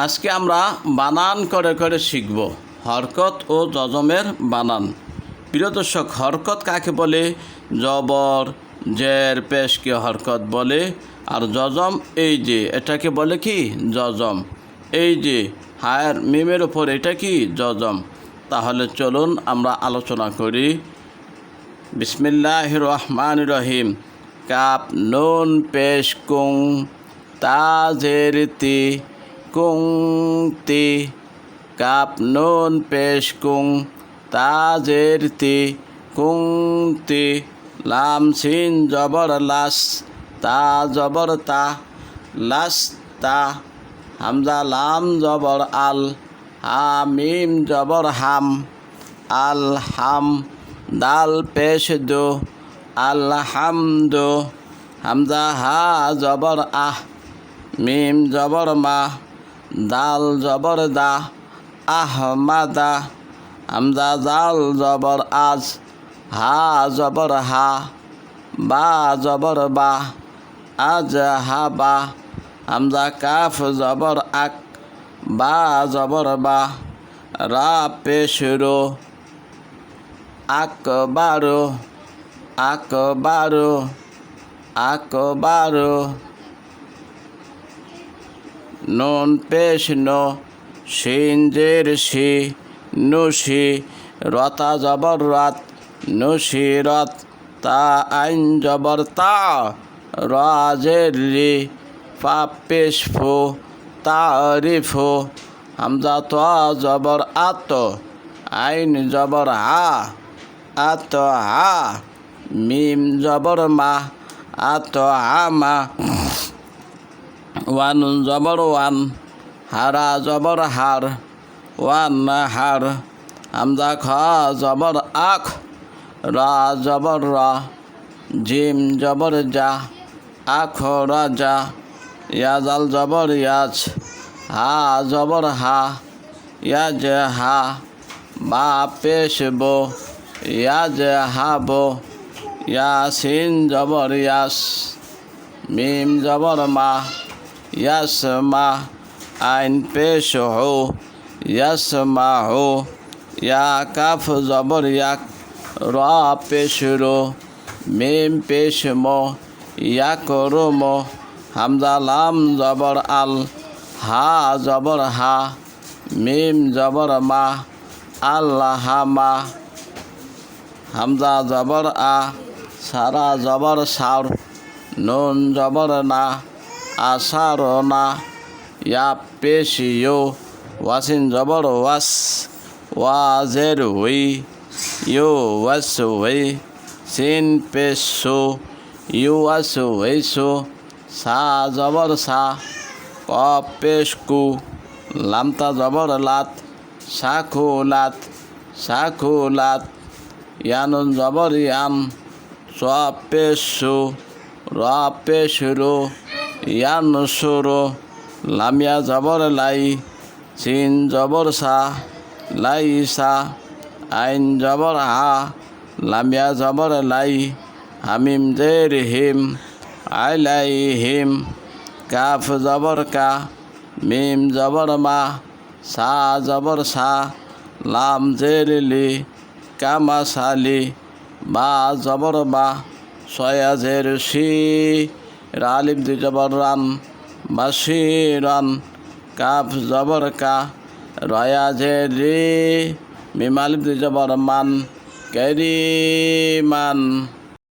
আজকে আমরা বানান করে করে শিখব হরকত ও যজমের বানান। প্রিয় দর্শক, হরকত কাকে বলে? জবর জের পেশকে হরকত বলে। আর যজম এই যে এটাকে বলে কি? যজম। এই যে হায়ের মিমের ওপর এটা কি? যজম। তাহলে চলুন আমরা আলোচনা করি। বিসমিল্লাহির রহমানির রহিম। কাপ নুন পেশ কুং তা জের তি কুং তি। কাপ নুন পেশ কুং তা জের তি কুং তি। লাম সিন জবর লাস তা জবর তা লাস তা। হামজা লাম জবর আল হা মিম জবর হাম আল হাম। দাল পেশ দো আলহামদু। হামজা হা জবর আহ মিম জবর মা দাল জবর দা আহমাদা। হামজা জাল জবর আজ হা জবর হা বা জবর বা আজ হা বা। হামজা কাফ জবর আক বা জবর বা রা পেশ রো আকবারো আকবারো আকবারো। নুন পেশ নো শিন জের শি নুশি। রতা জবর রাত নুশিরত। তা আইন জবর তা রা জের রি ফা পেশ ফো তারিফো। হামজা ত জবর আত আইন জবর হা আত হা মিম জবর মা আত হামা। ওয়ান জবর ওয়ান হারা জবর হার ওয়ান হার। হামজা খ জবর আখ রা জবর রা জিম জবর যা আখ রাজা। ইয়াজাল জবর ইয়াজ হা জবর হা ইয়াজ হা বা পেশ বো ইয়াজ হা বো। ইয়াসিন জবর ইয়াস মিম জবর মা ইয়াস মা আইন পেশ হো ইয়াস মা হো। ইয়া কাফ জবর ইয়াক রা পেশ রো মিম পেশ মো ইয়াক রো মো। হামজা লাম জবর আল হা জবর হা মিম জবর মা আল্লাহামা। হামজা জবর আ সারা জবর সার নুন জবর না আসার না। ইয়া পেশ ইউ ওয়াসিন জবর ওয়াস ওয়াজের হুই ইউ ওয়াস হুই। সিন পেশ সু ইউ ওয়াস হুই সু। সা জবর সা কফ পেশ কু লামতা জবর লাত সাকুলাত সাকুলাত। ইয়ানুন জবর ইয়ান সব পেশ সু রা পেশ রো ইয়ান সুরো। লামিয়া জবর লাই সিন জবর সা লাই সা আইন জবর হা লামিয়া জবর লাই হামিম জের হিম আইলাই হিম। কাফ জবর কা মিম জবর মা সা জবর সা লাম জের লি কামা সালি বা জবর বা সয়া জের শি রালিম দি জবর রান বাসিরান। কাফ জবর কা রয়া জের রি মিম আলিম দি জবর মান ক্যারিমান।